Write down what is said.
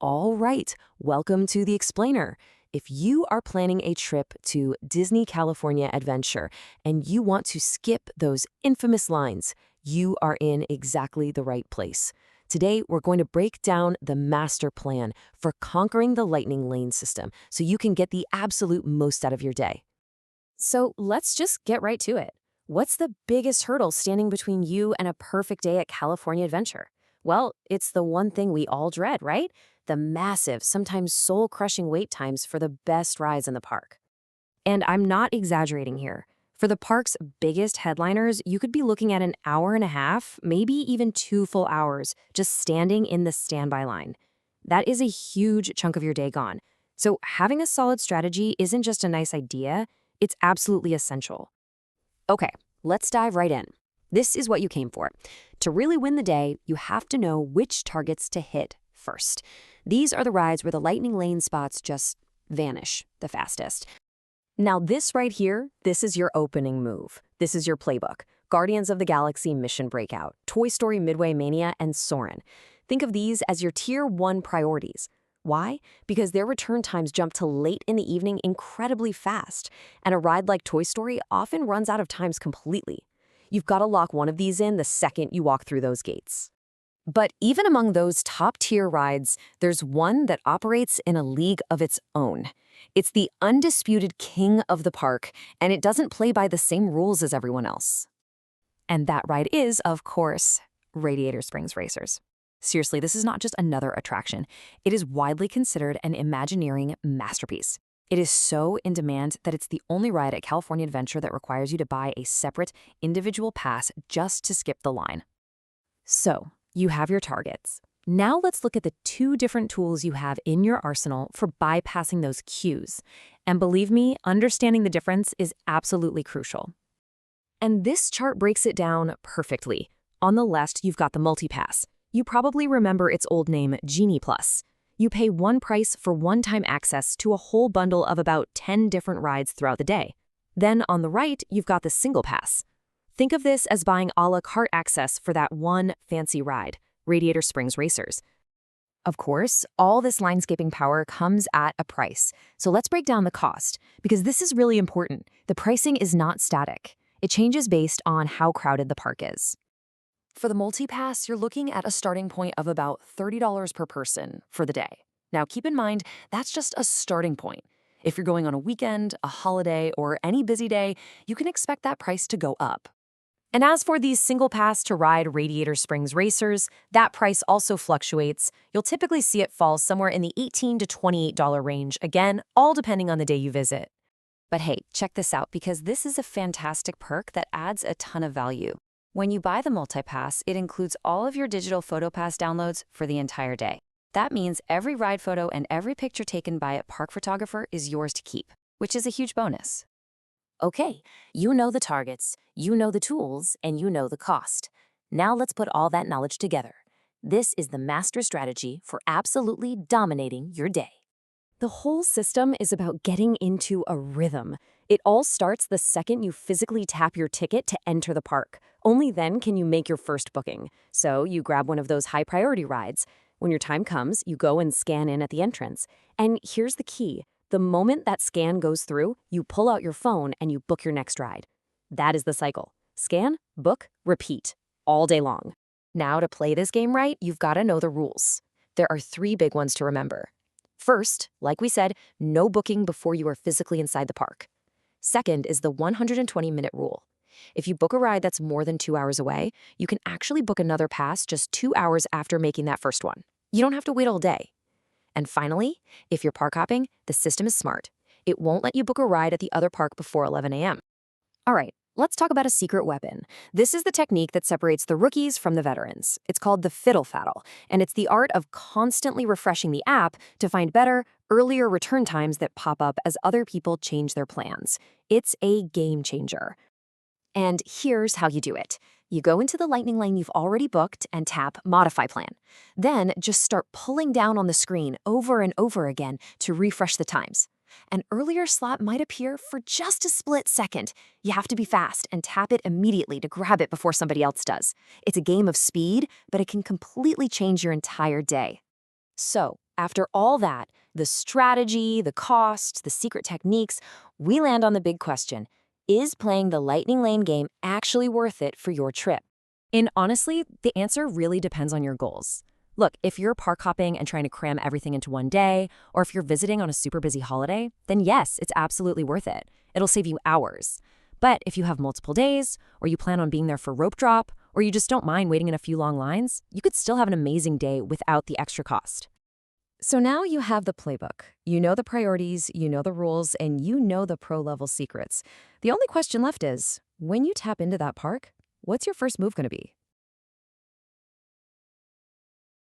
All right, welcome to the Explainer. If you are planning a trip to Disney California Adventure and you want to skip those infamous lines, you are in exactly the right place. Today, we're going to break down the master plan for conquering the Lightning Lane system so you can get the absolute most out of your day. So let's just get right to it. What's the biggest hurdle standing between you and a perfect day at California Adventure? Well, it's the one thing we all dread, right? The massive, sometimes soul-crushing wait times for the best rides in the park. And I'm not exaggerating here. For the park's biggest headliners, you could be looking at an hour and a half, maybe even 2 full hours, just standing in the standby line. That is a huge chunk of your day gone. So having a solid strategy isn't just a nice idea, it's absolutely essential. Okay, let's dive right in. This is what you came for. To really win the day, you have to know which targets to hit first. These are the rides where the Lightning Lane spots just vanish the fastest. Now this right here, this is your opening move. This is your playbook. Guardians of the Galaxy Mission Breakout, Toy Story Midway Mania, and Soarin'. Think of these as your Tier 1 priorities. Why? Because their return times jump to late in the evening incredibly fast, and a ride like Toy Story often runs out of times completely. You've got to lock one of these in the second you walk through those gates. But even among those top-tier rides, there's one that operates in a league of its own. It's the undisputed king of the park, and it doesn't play by the same rules as everyone else. And that ride is, of course, Radiator Springs Racers. Seriously, this is not just another attraction. It is widely considered an Imagineering masterpiece. It is so in demand that it's the only ride at California Adventure that requires you to buy a separate individual pass just to skip the line. So, you have your targets. Now let's look at the 2 different tools you have in your arsenal for bypassing those queues. And believe me, understanding the difference is absolutely crucial. And this chart breaks it down perfectly. On the left, you've got the multi-pass. You probably remember its old name, Genie Plus. You pay one price for one-time access to a whole bundle of about 10 different rides throughout the day. Then on the right, you've got the single pass. Think of this as buying a la carte access for that one fancy ride, Radiator Springs Racers. Of course, all this line-skipping power comes at a price. So let's break down the cost, because this is really important. The pricing is not static. It changes based on how crowded the park is. For the multi-pass, you're looking at a starting point of about $30 per person for the day. Now, keep in mind, that's just a starting point. If you're going on a weekend, a holiday, or any busy day, you can expect that price to go up. And as for these single pass to ride Radiator Springs Racers, that price also fluctuates. You'll typically see it fall somewhere in the $18 to $28 range, again, all depending on the day you visit. But hey, check this out, because this is a fantastic perk that adds a ton of value. When you buy the multi-pass, it includes all of your digital PhotoPass downloads for the entire day. That means every ride photo and every picture taken by a park photographer is yours to keep, which is a huge bonus. Okay, you know the targets, you know the tools, and you know the cost. Now let's put all that knowledge together. This is the master strategy for absolutely dominating your day. The whole system is about getting into a rhythm. It all starts the second you physically tap your ticket to enter the park. Only then can you make your first booking. So you grab one of those high-priority rides. When your time comes, you go and scan in at the entrance. And here's the key. The moment that scan goes through, you pull out your phone and you book your next ride. That is the cycle. Scan, book, repeat, all day long. Now to play this game right, you've got to know the rules. There are 3 big ones to remember. First, like we said, no booking before you are physically inside the park. Second is the 120-minute rule. If you book a ride that's more than 2 hours away, you can actually book another pass just 2 hours after making that first one. You don't have to wait all day. And finally, if you're park hopping, the system is smart. It won't let you book a ride at the other park before 11 a.m. All right, let's talk about a secret weapon. This is the technique that separates the rookies from the veterans. It's called the fiddle faddle, and it's the art of constantly refreshing the app to find better, earlier return times that pop up as other people change their plans. It's a game changer. And here's how you do it. You go into the Lightning Lane you've already booked and tap Modify Plan. Then just start pulling down on the screen over and over again to refresh the times. An earlier slot might appear for just a split second. You have to be fast and tap it immediately to grab it before somebody else does. It's a game of speed, but it can completely change your entire day. So, After all that, the strategy, the cost, the secret techniques, we land on the big question. Is playing the Lightning Lane game actually worth it for your trip? And honestly, the answer really depends on your goals. Look, if you're park hopping and trying to cram everything into one day, or if you're visiting on a super busy holiday, then yes, it's absolutely worth it. It'll save you hours. But if you have multiple days, or you plan on being there for rope drop, or you just don't mind waiting in a few long lines, you could still have an amazing day without the extra cost. So now you have the playbook. You know the priorities, you know the rules, and you know the pro-level secrets. The only question left is, when you tap into that park, what's your first move going to be?